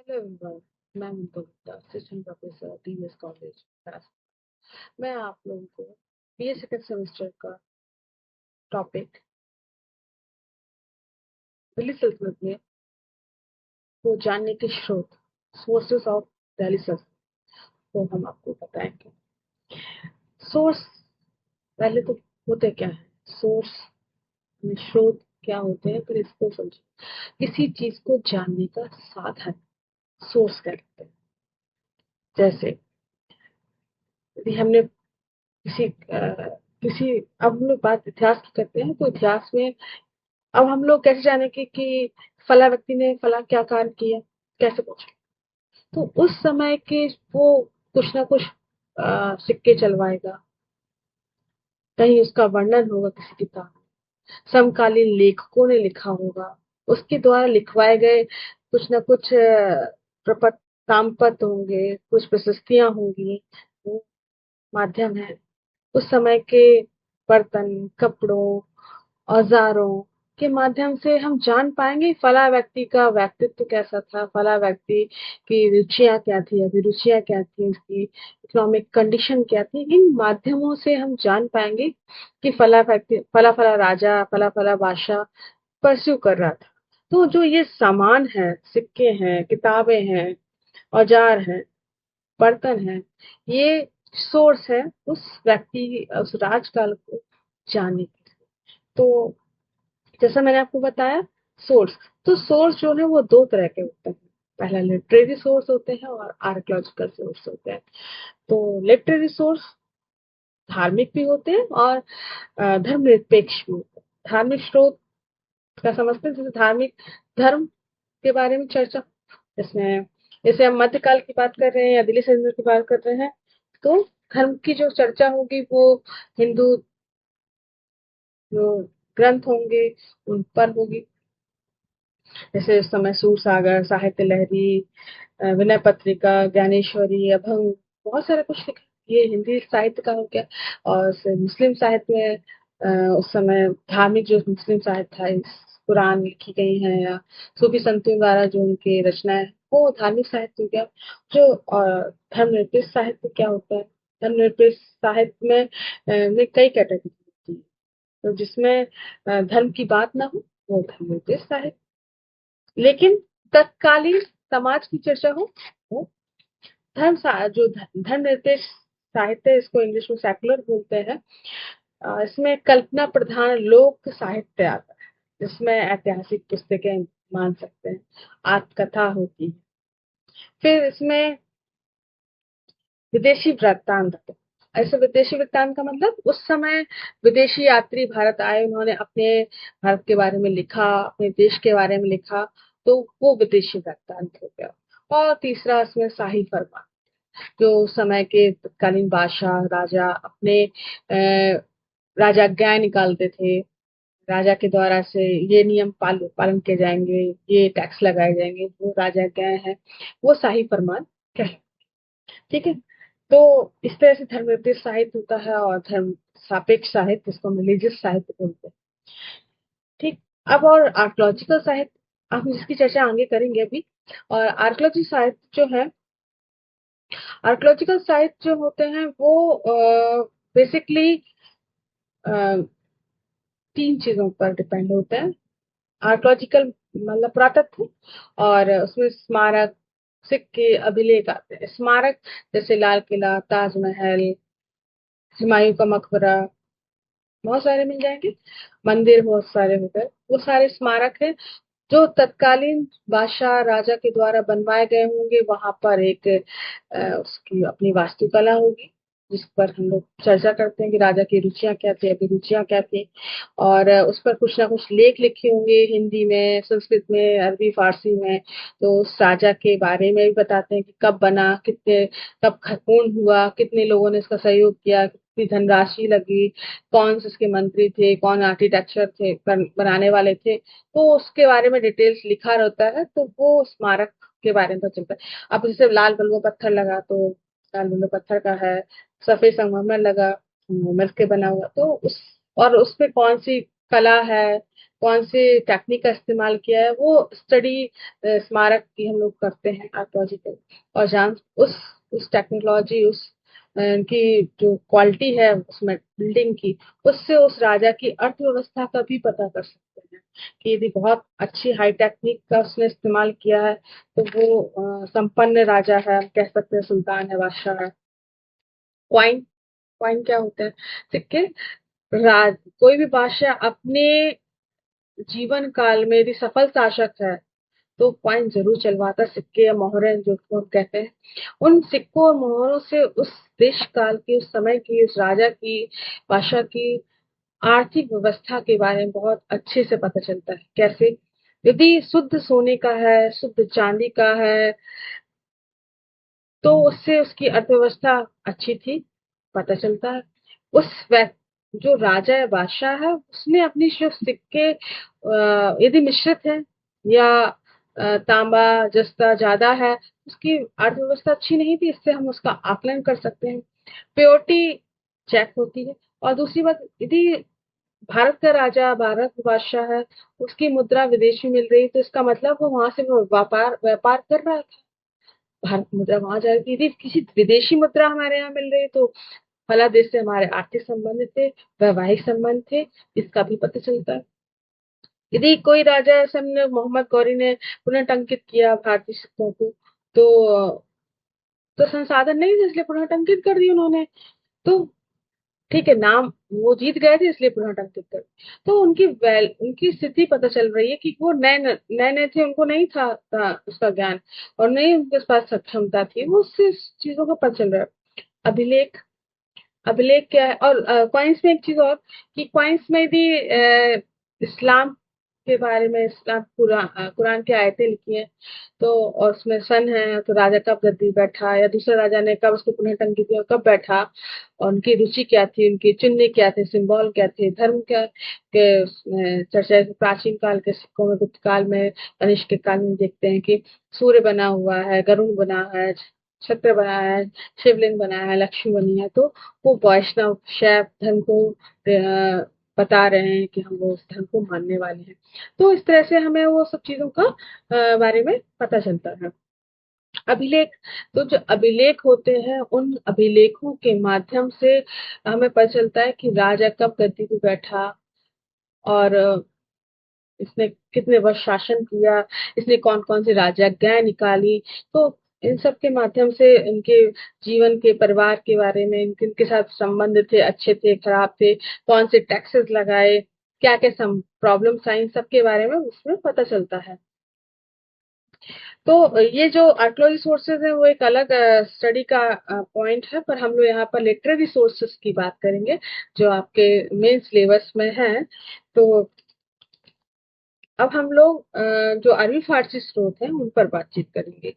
Hello everyone, मैं Mumta Gupta, assistant professor TVS college Rajasthan. मैं आप लोगों को बीए सेकंड सेमेस्टर का टॉपिक दिल्ली सल्तनत में को जानने के स्रोत, सोर्सेस ऑफ दिल्ली सल्तनत को हम आपको बताएंगे। सोर्स पहले तो होते क्या है, सोर्स स्रोत क्या होते हैं, फिर इसको समझो। किसी चीज को जानने का साधन सोर्स कहते हैं। जैसे यदि हमने किसी अब हम लोग बात इतिहास की करते हैं, तो इतिहास में अब हम लोग कैसे जाने कि फला व्यक्ति ने फला क्या कार्य किया, कैसे पूछे? तो उस समय के वो कुछ ना कुछ सिक्के चलवाएगा, कहीं उसका वर्णन होगा किसी किताब में, समकालीन लेखकों ने लिखा होगा, उसके द्वारा लिखवाए गए कुछ ना कुछ प्रपत्र तामपत्र होंगे, कुछ प्रशस्तियां होंगी, वो माध्यम है। उस समय के बर्तन, कपड़ों, औजारों के माध्यम से हम जान पाएंगे फला व्यक्ति का व्यक्तित्व कैसा था, फला व्यक्ति की रुचियां क्या थी, अभिरुचियां क्या थी, उसकी इकोनॉमिक कंडीशन क्या थी। इन माध्यमों से हम जान पाएंगे कि फला व्यक्ति, फला फला राजा, फला फला बादशाह परस्यू कर रहा था। तो जो ये सामान है, सिक्के हैं, किताबें हैं, औजार हैं, बर्तन है, ये सोर्स है उस व्यक्ति, उस राजकाल को जानने के लिए। तो जैसा मैंने आपको बताया, सोर्स, तो सोर्स जो है वो दो तरह के होते हैं। पहला लिटरेरी सोर्स होते हैं और आर्कियोलॉजिकल सोर्स होते हैं। तो लिटरेरी सोर्स धार्मिक भी होते हैं और धर्मनिरपेक्ष भी होते हैं। धार्मिक स्रोत का समझते हैं, जैसे धार्मिक धर्म के बारे में चर्चा, जिसमें जैसे हम मध्यकाल की बात कर रहे हैं या दिल्ली सल्तनत की बात कर रहे हैं, तो धर्म की जो चर्चा होगी वो हिंदू जो ग्रंथ होंगे उन पर होगी। जैसे उस समय सूरसागर, साहित्य लहरी, विनय पत्रिका, ज्ञानेश्वरी, अभंग, बहुत सारा कुछ लिखा। ये हिंदी साहित्य का हो गया। और मुस्लिम साहित्य में उस समय धार्मिक जो मुस्लिम साहित्य था, कुरान लिखी गई है या सूफी संतों द्वारा जो उनके रचनाएं, वो धार्मिक साहित्य हो गया। जो धर्मनिरपेक्ष साहित्य क्या होता है? धर्मनिरपेक्ष साहित्य में कई कैटेगरी होती है। तो जिसमें धर्म की बात ना हो, वो धर्मनिरपेक्ष साहित्य। लेकिन तत्कालीन समाज की चर्चा हो, वो जो धर्मनिरपेक्ष साहित्य है, इसको इंग्लिश में सेकुलर बोलते हैं। इसमें कल्पना प्रधान लोक साहित्य आता है, जिसमें ऐतिहासिक पुस्तकें मान सकते हैं, आत्मकथा होती है। फिर इसमें विदेशी वृत्तांत आते हैं। ऐसे विदेशी वृत्तांत का मतलब उस समय विदेशी यात्री भारत आए, उन्होंने अपने भारत के बारे में लिखा, अपने देश के बारे में लिखा, तो वो विदेशी वृत्तांत हो गया। और तीसरा इसमें शाही फरमान, जो समय के तत्कालीन बादशाह राजा अपने राजाज्ञाएं निकालते थे। राजा के द्वारा से ये नियम पालन किए जाएंगे, ये टैक्स लगाए जाएंगे, वो राजाज्ञाएं हैं, वो शाही फरमान कहलाते। ठीक है। तो इस तरह से धर्मनिरपेक्ष साहित्य होता है और धर्म सापेक्ष साहित्य, जिसको हम रिलीजियस साहित्य बोलते हैं। ठीक। अब और आर्कोलॉजिकल साहित्य, हम जिसकी चर्चा आगे करेंगे अभी। और आर्कोलॉजी साहित्य जो है, आर्कोलॉजिकल साइट जो होते हैं वो बेसिकली तीन चीजों पर डिपेंड होते हैं। आर्कोलॉजिकल मतलब पुरातत्व, और उसमें स्मारक, सिक्के, अभिलेख आते हैं। स्मारक जैसे लाल किला, ताजमहल, हुमायूं का मकबरा, बहुत सारे मिल जाएंगे, मंदिर बहुत सारे हो गए, वो सारे स्मारक है जो तत्कालीन बादशाह राजा के द्वारा बनवाए गए होंगे। वहां पर एक उसकी अपनी वास्तुकला होगी, जिस पर हम लोग चर्चा करते हैं कि राजा की रुचियां क्या थी, अभिरुचियां क्या थी। और उस पर कुछ ना कुछ लेख लिखे होंगे, हिंदी में, संस्कृत में, अरबी, फारसी में। तो उस राजा के बारे में भी बताते हैं कि कब बना, कितने, कब पूर्ण हुआ, कितने लोगों ने इसका सहयोग किया, कितनी धनराशि लगी, कौन से इसके मंत्री थे, कौन आर्किटेक्चर थे, बनाने वाले थे। तो उसके बारे में डिटेल्स लिखा रहता है, तो वो स्मारक के बारे में पता चलता है। अब जैसे लाल बलुआ पत्थर लगा, तो लाल बलुआ पत्थर का है। सफेद संगमरमर लगा, मिल के बना हुआ, तो उस, और उसपे कौन सी कला है, कौन से टेक्निक का इस्तेमाल किया है, वो स्टडी स्मारक की हम लोग करते हैं आर्कोलॉजिकल। और जान उस टेक्नोलॉजी, की जो क्वालिटी है उसमें बिल्डिंग की, उससे उस राजा की अर्थव्यवस्था का भी पता कर सकते हैं कि यदि बहुत अच्छी हाई टेक्निक का उसने इस्तेमाल किया है तो वो संपन्न राजा है, हम कह सकते हैं सुल्तान है, बादशाह है। क्वाइन, क्वाइन क्या होता है? सिक्के। कोई भी बादशाह अपने जीवन काल में यदि सफल शासक है तो कॉइन जरूर चलवाता, सिक्के या मोहरें जो हम कहते हैं। उन सिक्कों और मोहरों से उस देश काल की, उस समय की, उस राजा की, बादशाह की आर्थिक व्यवस्था के बारे में बहुत अच्छे से पता चलता है। कैसे? यदि शुद्ध सोने का है, शुद्ध चांदी का है, तो उससे उसकी अर्थव्यवस्था अच्छी थी, पता चलता है। उस व्यक्ति जो राजा या बादशाह है उसने अपनी जो सिक्के यदि मिश्रित है या तांबा जस्ता ज्यादा है, उसकी अर्थव्यवस्था अच्छी नहीं थी, इससे हम उसका आकलन कर सकते हैं। प्योरिटी चेक होती है। और दूसरी बात, यदि भारत का राजा, भारत का बादशाह है, उसकी मुद्रा विदेश में मिल रही, तो इसका मतलब वो वहां से वो व्यापार व्यापार कर रहा था, भारत मुद्रा वहां जा रही थी। किसी विदेशी मुद्रा हमारे यहाँ मिल रही तो फला देश से हमारे आर्थिक संबंध थे, वैवाहिक संबंध थे, इसका भी पता चलता है। यदि कोई राजा ऐसा मोहम्मद गौरी ने पुनर्टंकित किया भारतीय सिक्कों को, तो संसाधन नहीं थे इसलिए पुनर्टंकित कर दी उन्होंने। तो ठीक है, नाम वो जीत गए थे इसलिए पुनर्टंकित कर दी। तो उनकी स्थिति पता चल रही है कि वो नए नए नए थे, उनको नहीं था उसका ज्ञान, और नहीं उनके पास सक्षमता थी, वो उससे चीजों का पता चल रहा है। अभिलेख, अभिलेख क्या है? और क्वाइंस में एक चीज और, कि क्वाइंस में भी इस्लाम के बारे में, इस्लाम कुरान की आयतें लिखी हैं, तो और उसमें सन है, तो राजा कब गद्दी बैठा या दूसरे राजा ने कब उसको पुनर्टंकित किया, कब बैठा, और उनकी रुचि क्या थी, उनके चिन्ह क्या थे, सिंबल क्या थे, धर्म क्या के उसमें चर्चा है। प्राचीन काल के सिक्कों में, गुप्त काल में, कनिष्क के काल में देखते हैं कि सूर्य बना हुआ है, गरुड़ बना है, छत्र बना है, शिवलिंग बना है, लक्ष्मी बनी है, तो वो वैष्णव शैव धर्म को बता रहे हैं कि हम वो उस धर्म को मानने वाले हैं। तो इस तरह से हमें वो सब चीजों का बारे में पता चलता है। अभिलेख, तो जो अभिलेख होते हैं, उन अभिलेखों के माध्यम से हमें पता चलता है कि राजा कब गद्दी पे बैठा, और इसने कितने वर्ष शासन किया, इसने कौन कौन से राजज्ञाएं निकाली। तो इन सब के माध्यम से इनके जीवन के, परिवार के बारे में, इनके इनके साथ संबंध थे, अच्छे थे, खराब थे, कौन से टैक्सेस लगाए, क्या क्या प्रॉब्लम्स आई, सबके बारे में उसमें पता चलता है। तो ये जो आर्कियोलॉजी सोर्सेज है वो एक अलग स्टडी का पॉइंट है, पर हम लोग यहाँ पर लिटरेरी सोर्सेज की बात करेंगे जो आपके मेन सिलेबस में है। तो अब हम लोग जो अरबी फारसी स्रोत हैं उन पर बातचीत करेंगे।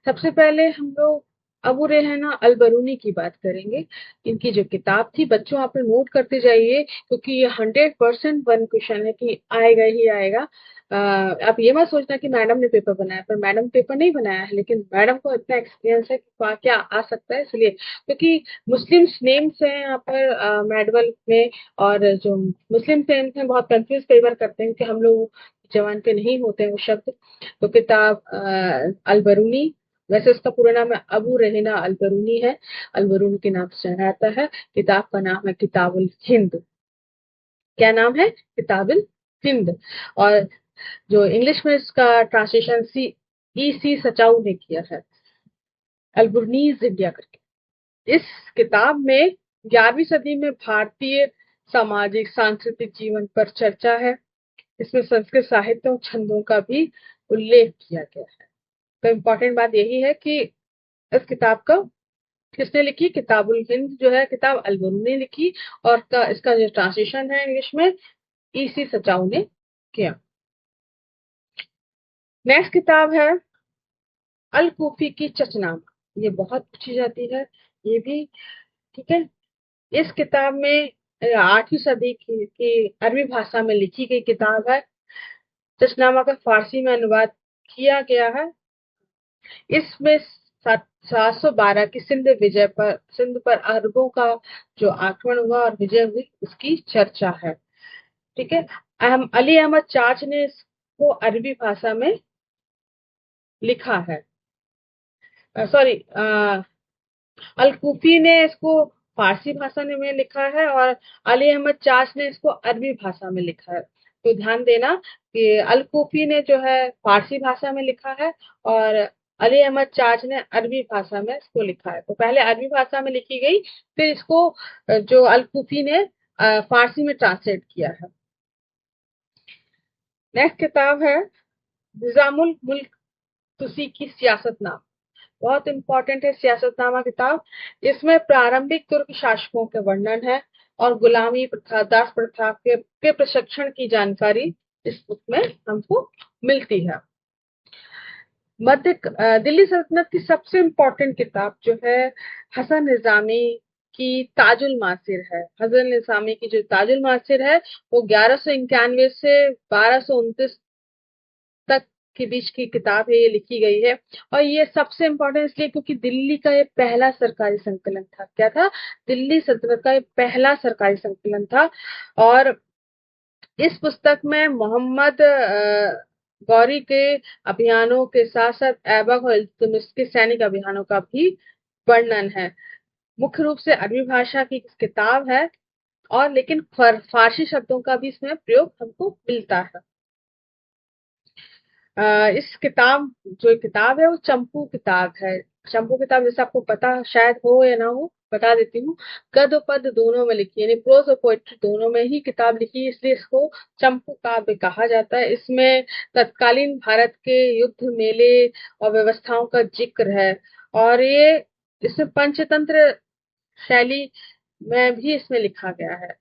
सबसे पहले हम लोग अबू रेहाना अल बरूनी की बात करेंगे। इनकी जो किताब थी, बच्चों आप लोग नोट करते जाइए क्योंकि ये 100% वन क्वेश्चन है कि आएगा ही आएगा। आप ये मत सोचना कि मैडम ने पेपर बनाया, पर मैडम पेपर नहीं बनाया है, लेकिन मैडम को इतना एक्सपीरियंस है कि क्या आ सकता है, इसलिए क्योंकि मुस्लिम नेम्स हैं यहाँ पर मेडवल में, और जो मुस्लिम नेम्स हैं बहुत कंफ्यूज कई बार करते हैं कि हम लोग जवान पे नहीं होते हैं वो शब्द। तो किताब अल बरूनी, वैसे उसका पूरा नाम है अबू रेहाना अल बरूनी है, अल बरूनी के नाम से जाना जाता है। किताब का नाम है किताबुल हिंद। क्या नाम है? किताबुल हिंद। और जो इंग्लिश में इसका ट्रांसलेशन सी सचाऊ ने किया है, अलबुर्नीज इंडिया करके। इस किताब में 11वीं सदी में भारतीय सामाजिक सांस्कृतिक जीवन पर चर्चा है। इसमें संस्कृत साहित्य और छंदों का भी उल्लेख किया गया है। तो इम्पोर्टेंट बात यही है कि इस किताब का किसने लिखी? किताबुल हिंद जो है किताब अलबरूनी ने लिखी, और इसका जो ट्रांसलेशन है इंग्लिश में ईसी सचाऊ ने किया। नेक्स्ट किताब है अल कूफी की चचनामा। ये बहुत पूछी जाती है ये भी, ठीक है। इस किताब में 8वीं सदी की अरबी भाषा में लिखी गई किताब है। चचनामा का फारसी में अनुवाद किया गया है। इसमें 712 की सिंध पर अरबों का जो आक्रमण हुआ और विजय हुई उसकी चर्चा है। ठीक है। अली अहमद चाच ने इसको अरबी भाषा में लिखा है, सॉरी, अल-कूफी ने इसको फारसी भाषा में लिखा है और अली अहमद चाच ने इसको अरबी भाषा में लिखा है। तो ध्यान देना कि अल-कूफी ने जो है फारसी भाषा में लिखा है और अली अहमद चाच ने अरबी भाषा में इसको लिखा है। तो पहले अरबी भाषा में लिखी गई, फिर इसको जो अल-कूफी ने फारसी में ट्रांसलेट किया है। नेक्स्ट किताब है निजामुल मुल्क तुसी की सियासतनामा। बहुत इंपॉर्टेंट है सियासतनामा किताब। इसमें प्रारंभिक तुर्क शासकों के वर्णन है और गुलामी प्रथा, दास प्रथा के प्रशिक्षण की जानकारी इस बुक में हमको मिलती है। दिल्ली सल्तनत की सबसे इम्पोर्टेंट किताब जो है हसन निजामी की ताजुल मासिर है। हसन निजामी की जो ताजुल मासिर है वो 1191 से 1229 तक के बीच की किताब है, ये लिखी गई है। और ये सबसे इम्पोर्टेंट इसलिए क्योंकि दिल्ली का ये पहला सरकारी संकलन था। क्या था? दिल्ली सल्तनत का ये पहला सरकारी संकलन था। और इस पुस्तक में मोहम्मद गौरी के अभियानों के साथ साथ ऐबक और इल्तुतमिश के सैनिक अभियानों का भी वर्णन है। मुख्य रूप से अरबी भाषा की किताब है और लेकिन फारसी शब्दों का भी इसमें प्रयोग हमको मिलता है। इस किताब जो किताब है वो चंपू किताब है। चंपू किताब जैसे आपको पता शायद हो या ना हो, बता देती हूँ। गद्य और पद्य दोनों में लिखी है, यानी प्रोज और पोएट्री दोनों में ही किताब लिखी है, इसलिए इसको चंपू काव्य कहा जाता है। इसमें तत्कालीन भारत के युद्ध, मेले और व्यवस्थाओं का जिक्र है और ये इसमें पंचतंत्र शैली में भी इसमें लिखा गया है।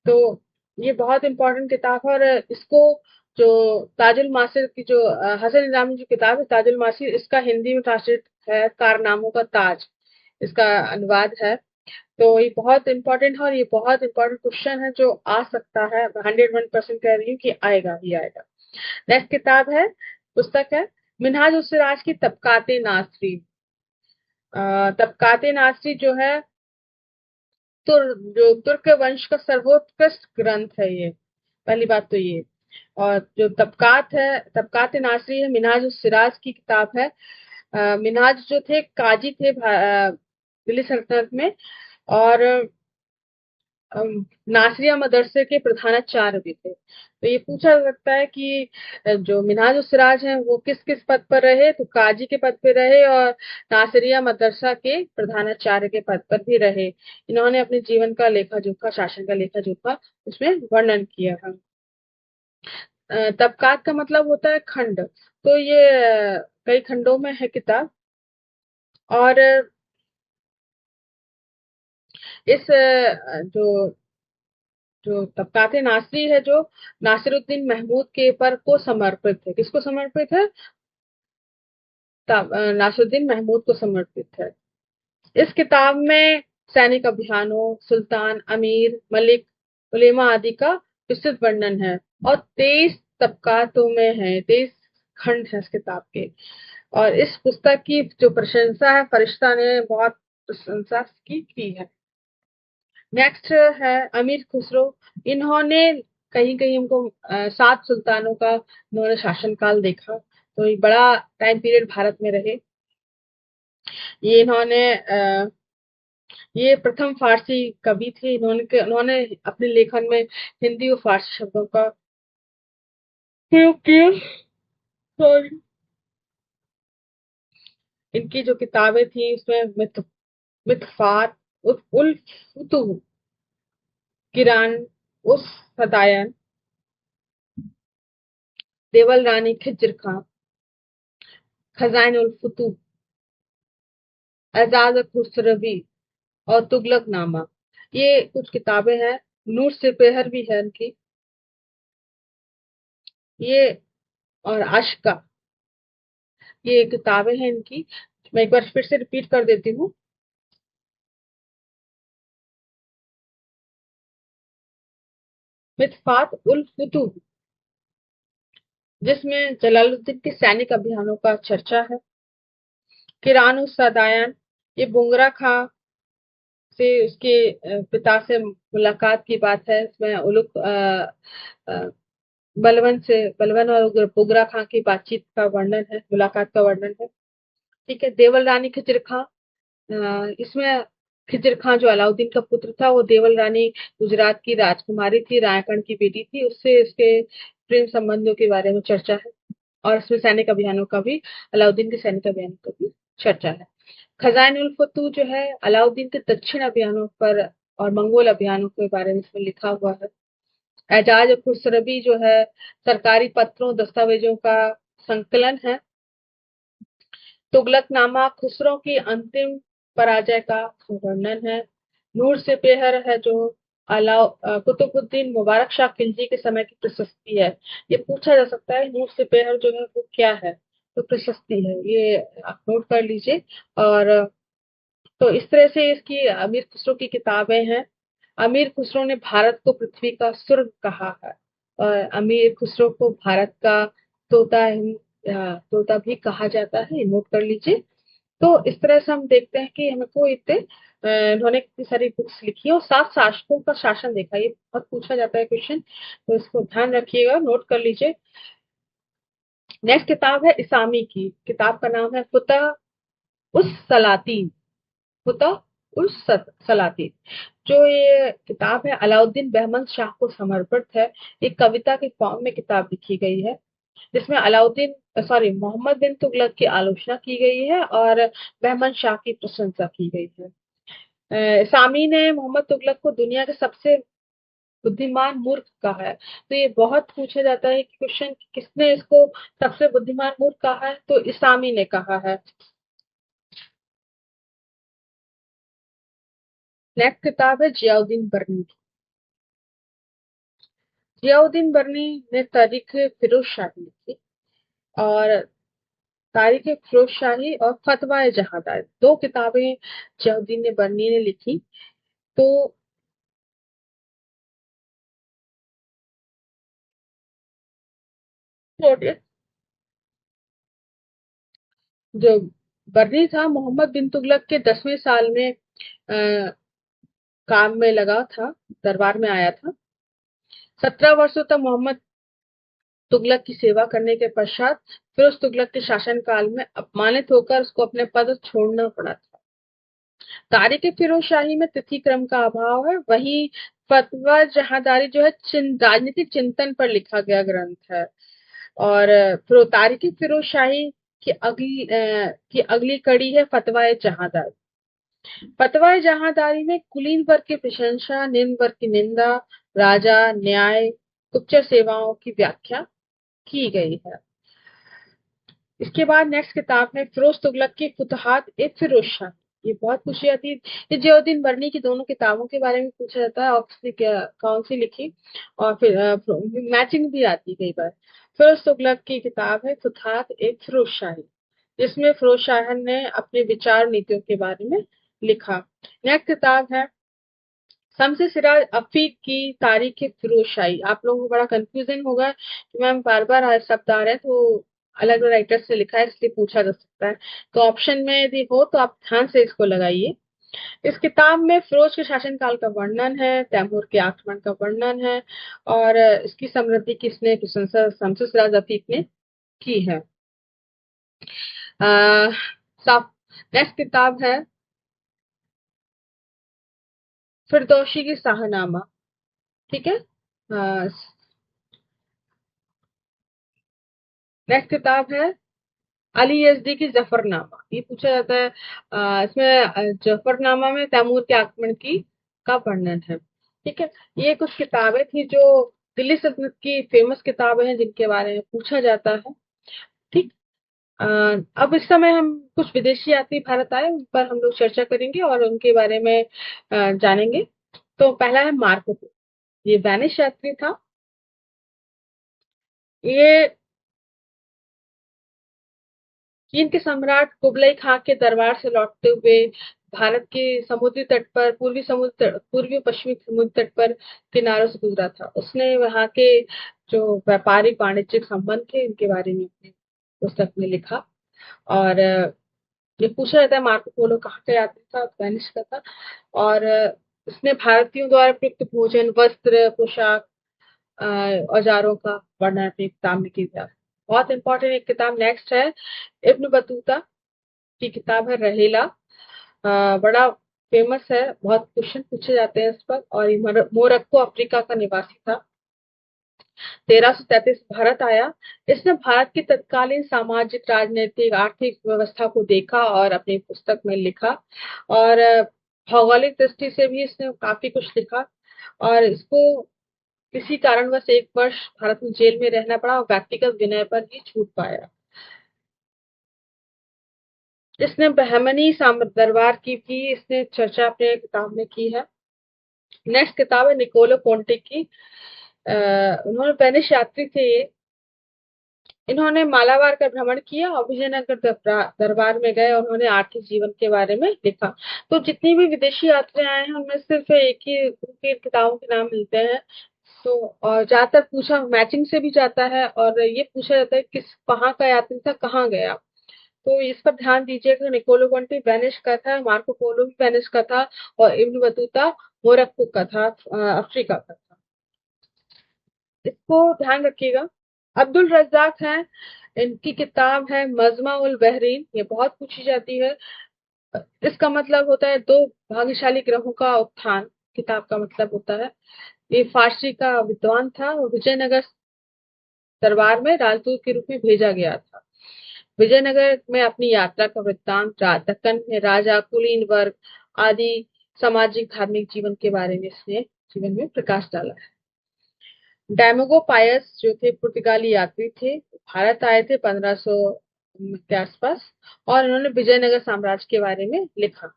तो ये बहुत इंपॉर्टेंट किताब है। और इसको जो ताजुल मासिर की जो हसन निजामी जो किताब है ताजुल मासिर, इसका हिंदी में ट्रांसलेट है कारनामों का ताज, इसका अनुवाद है। तो ये बहुत इंपॉर्टेंट है और ये बहुत इंपॉर्टेंट क्वेश्चन है जो आ सकता है। 101% कह रही हूँ कि आएगा ही आएगा। नेक्स्ट किताब है, पुस्तक है मिनहाज उस सिराज की तबकाते नासरी। तबकाते नासरी जो है जो तुर्क वंश का सर्वोत्कृष्ट ग्रंथ है ये, पहली बात तो ये। और जो तबकात है, तबकात नासरी है, मिनहाज उस सिराज की किताब है। मिनहाज जो थे काजी थे दिल्ली सल्तनत में और नासरिया मदरसे के प्रधानाचार्य भी थे। तो ये पूछा जा सकता है कि जो मिनहाज उस सिराज हैं वो किस किस पद पर रहे, तो काजी के पद पर रहे और नासरिया मदरसा के प्रधानाचार्य के पद पर भी रहे। इन्होंने अपने जीवन का लेखा जोखा, शासन का लेखा जोखा उसमें वर्णन किया है। तबकात का मतलब होता है खंड, तो ये कई खंडों में है किताब। और इस जो जो तबकाते नासरी है जो नासिरुद्दीन महमूद के पर को समर्पित है। किसको समर्पित है? नासिरुद्दीन महमूद को समर्पित है। इस किताब में सैनिक अभियानों, सुल्तान, अमीर, मलिक, उलेमा आदि का विस्तृत वर्णन है और 23 तबकातों में है, 23 खंड है इस किताब के। और इस पुस्तक की जो प्रशंसा है, फरिश्ता ने बहुत प्रशंसा की है। नेक्स्ट है अमीर खुसरो। इन्होंने कहीं कहीं हमको 7 सुल्तानों का इन्होंने शासनकाल देखा, तो एक बड़ा टाइम पीरियड भारत में रहे। ये इन्होंने ये प्रथम फारसी कवि थे। इन्होंने अपने लेखन में हिंदी और फारसी शब्दों का प्रयोग किया। सॉरी, इनकी जो किताबें थी उसमें मितफात, उल फुतूह, किरान उस हदायन, देवल रानी खिज्र खां, खजाइन उल फुतूह, एजाज खुसरवी और तुगलक नामा, ये कुछ किताबें हैं। नूर सिपेहर भी है इनकी, ये और आशिका, ये किताबें हैं इनकी। मैं एक बार फिर से रिपीट कर देती हूँ। मितफात उल फुतूह, जिसमें जलालुद्दीन के सैनिक अभियानों का चर्चा है। किरान उस सदायन, ये बुंगरा खां से उसके पिता से मुलाकात की बात है। इसमें उलुग अ, बलवन और बुगरा खां की बातचीत का वर्णन है, मुलाकात का वर्णन है। ठीक है, देवल रानी खिजर खां, इसमें खिजर खां जो अलाउद्दीन का पुत्र था, वो देवल रानी गुजरात की राजकुमारी थी, रायकण की बेटी थी। उससे उसके प्रेम संबंधों के बारे में चर्चा है। और इसमें सैनिक अभियानों का भी, अलाउद्दीन के सैनिक अभियानों का भी चर्चा है। खजाइन उल फतूह जो है अलाउद्दीन के दक्षिण अभियानों पर और मंगोल अभियानों के बारे में इसमें लिखा हुआ है। एजाज खुसरबी जो है सरकारी पत्रों दस्तावेजों का संकलन है। तुगलकनामा खुसरो की अंतिम पराजय का वर्णन है। नूर से पेहर है जो कुतुबुद्दीन मुबारक शाह खिलजी के समय की प्रशस्ति है। ये पूछा जा सकता है नूर से पेहर जो है वो क्या है, तो प्रशस्ति है, ये आप नोट कर लीजिए। और तो इस तरह से इसकी अमीर खुसरो की किताबें हैं। अमीर खुसरो ने भारत को पृथ्वी का स्वर्ग कहा है, और अमीर खुसरो को भारत का तोता भी कहा जाता है, नोट कर लीजिए। तो इस तरह से हम देखते हैं कि हमको इतने इन्होंने कितनी सारी बुक्स लिखी है और 7 शासकों का शासन देखा। ये बहुत पूछा जाता है क्वेश्चन, तो इसको ध्यान रखिएगा, नोट कर लीजिए। नेक्स्ट किताब है इसामी की। किताब का नाम है फुतह उस सलातीन। फुतह उस सलातीन। जो ये किताब है अलाउद्दीन बहमन शाह को समर्पित है। एक कविता के फॉर्म में किताब लिखी गई है, जिसमें मोहम्मद बिन तुगलक की आलोचना की गई है और बहमन शाह की प्रशंसा की गई है। सामी ने मोहम्मद तुगलक को दुनिया के सबसे बुद्धिमान मूर्ख कहा है। तो ये बहुत पूछा जाता है कि क्वेश्चन, किसने इसको सबसे बुद्धिमान मूर्ख कहा है, तो इसामी ने कहा है। नेक्स्ट किताब है जियाउद्दीन बर्नी की। जियाउद्दीन बर्नी ने तारीख फिरोज शाही लिखी, और तारीख फिरोज शाही और फतवा जहादार, दो किताबें जियाउद्दीन ने बर्नी ने लिखी। तो जो बर्नी था मोहम्मद बिन तुगलक के 10वें साल में काम में लगा था, दरबार में आया था। 17 वर्षों तक मोहम्मद तुगलक की सेवा करने के पश्चात फिरोज तुगलक के शासनकाल में अपमानित होकर उसको अपने पद छोड़ना पड़ा था। तारीख फिरोज शाही में तिथि क्रम का अभाव है। वहीं फतवा जहादारी जो है राजनीतिक चिंतन पर लिखा गया ग्रंथ है। और तारीख फिरोज शाही की अगली कड़ी है फतवा जहादारी। फतवा जहादारी में कुलीन वर्ग की प्रशंसा, निम्न वर्ग की निंदा, राजा, न्याय, गुप्तचर सेवाओं की व्याख्या की गई है। इसके बाद नेक्स्ट किताब है फिरोज तुगलक की फुतहात ए फिरोज शाह। ये बहुत पूछी जाती है। ये जियाउद्दीन बर्नी की दोनों किताबों के बारे में पूछा जाता है, और क्या कौन सी लिखी, और फिर मैचिंग भी आती है कई बार। फिरोज तुगलक की किताब है फुतहात ए फिरोज शाही, जिसमें फिरोज शाह ने अपने विचार नीतियों के बारे में लिखा। नेक्स्ट किताब है शम्स सिराज अफीक की तारीख फिरोज शाही। आप लोगों को बड़ा कंफ्यूजन होगा कि मैम बार बार शब्द आ रहे हैं, तो अलग राइटर से लिखा है इसलिए पूछा जा सकता है। तो ऑप्शन में यदि हो तो आप ध्यान से इसको लगाइए। इस किताब में फिरोज के शासनकाल का वर्णन है, तैमूर के आक्रमण का वर्णन है, और इसकी समृद्धि किसने प्रशंसा शम्स सिराज अफीक ने की है। नेक्स्ट किताब है फिरदौसी की शाहनामा। ठीक है। नेक्स्ट किताब है अली यज़दी की जफरनामा। ये पूछा जाता है, इसमें जफरनामा में तैमूर के आक्रमण की का वर्णन है। ठीक है, ये कुछ किताबें थी जो दिल्ली सल्तनत की फेमस किताबें हैं जिनके बारे में पूछा जाता है। ठीक। अ, अब इस समय हम कुछ विदेशी यात्री भारत आए, उन पर हम लोग चर्चा करेंगे और उनके बारे में जानेंगे। तो पहला है मार्को पोलो। ये डैनिश यात्री था। ये चीन के सम्राट कुबलई खां के दरबार से लौटते हुए भारत के समुद्री तट पर, पूर्वी पश्चिमी समुद्री तट पर किनारों से गुजरा था। उसने वहाँ के जो व्यापारिक वाणिज्यिक संबंध थे इनके बारे में अपनी पुस्तक में लिखा। और ये पूछा जाता है मार्को पोलो कहाँ का यात्री था, वेनिस का था। और इसने भारतीयों द्वारा प्रयुक्त भोजन, वस्त्र, पोशाक, औजारों का वर्णन अपनी किताब में किया। बहुत इंपॉर्टेंट एक किताब नेक्स्ट है, इब्न बतूता की किताब है रहेला। बड़ा फेमस है, बहुत क्वेश्चन पूछे जाते हैं इस पर। और ये मोरक्को अफ्रीका का निवासी था। 1333 भारत आया। इसने भारत की तत्कालीन सामाजिक, राजनीतिक, आर्थिक व्यवस्था को देखा और अपनी पुस्तक में लिखा। और भौगोलिक दृष्टि से भी इसने काफी कुछ लिखा। और इसको किसी कारणवश 1 वर्ष भारत में जेल में रहना पड़ा और व्यक्तिगत विनय पर ही छूट पाया। इसने बहमनी दरबार की भी इसने चर्चा अपने किताब में की है। नेक्स्ट किताब है निकोलो कोंटे की। उन्होंने वेनिस यात्री थे ये। इन्होंने मालाबार का भ्रमण किया और विजयनगर दरबार में गए और उन्होंने आर्थिक जीवन के बारे में लिखा। तो जितनी भी विदेशी यात्री आए हैं उनमें सिर्फ एक ही उनकी किताबों के नाम मिलते हैं। तो और ज्यादातर पूछा मैचिंग से भी जाता है और ये पूछा जाता है किस कहाँ का यात्री था, कहाँ गया। तो इस पर ध्यान दीजिएगा। निकोलो कंटी वेनिस का था, मार्को पोलो भी वेनिस का था और इब्न बतूता मोरक्को का था, अफ्रीका का था। इसको ध्यान रखिएगा। अब्दुल रज्जाक हैं, इनकी किताब है मजमा उल बहरीन, ये बहुत पूछी जाती है। इसका मतलब होता है दो भाग्यशाली ग्रहों का उत्थान, किताब का मतलब होता है। ये फारसी का विद्वान था और विजयनगर दरबार में राजदूत के रूप में भेजा गया था। विजयनगर में अपनी यात्रा का वृत्तांत, दक्कन में राजा, कुलीन वर्ग आदि सामाजिक धार्मिक जीवन के बारे में इसने जीवन में प्रकाश डाला है। डैमोगो पायस जो थे पुर्तगाली यात्री थे, भारत आए थे 1500 के आसपास और उन्होंने विजयनगर साम्राज्य के बारे में लिखा।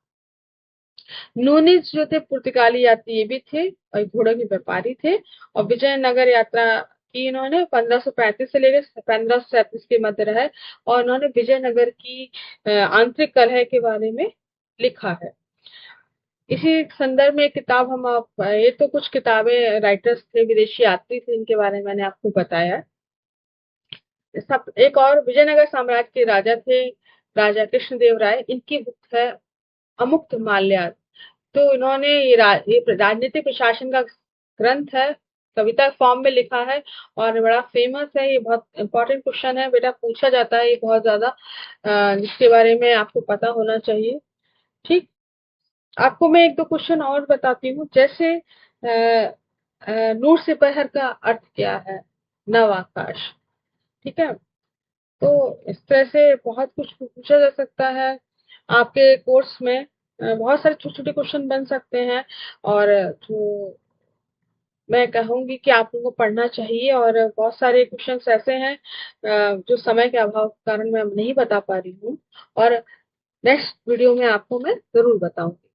नूनिज जो थे पुर्तगाली यात्री ये भी थे और घोड़ों के व्यापारी थे और विजयनगर यात्रा की इन्होंने 1535 से लेकर 1537 के मध्य रहे और उन्होंने विजयनगर की आंतरिक कलह के बारे में लिखा है। इसी संदर्भ में एक किताब हम आप ये तो कुछ किताबें राइटर्स थे, विदेशी यात्री थे, इनके बारे में मैंने आपको बताया। सब एक और विजयनगर साम्राज्य के राजा थे, राजा कृष्णदेव राय। इनकी बुक है अमुक्त माल्याद। तो इन्होंने ये राजनीतिक प्रशासन का ग्रंथ है, कविता फॉर्म में लिखा है और बड़ा फेमस है। ये बहुत इंपॉर्टेंट क्वेश्चन है बेटा, पूछा जाता है ये बहुत ज्यादा, जिसके बारे में आपको पता होना चाहिए। ठीक, आपको मैं एक दो क्वेश्चन और बताती हूँ। जैसे नूर सिपहर का अर्थ क्या है? नव आकाश। ठीक है, तो इस तरह से बहुत कुछ पूछा जा सकता है आपके कोर्स में। बहुत सारे छोटे छोटे क्वेश्चन बन सकते हैं और जो मैं कहूंगी कि आप लोगों को पढ़ना चाहिए। और बहुत सारे क्वेश्चंस ऐसे हैं जो समय के अभाव के कारण मैं नहीं बता पा रही हूँ और नेक्स्ट वीडियो में आपको मैं जरूर बताऊंगी।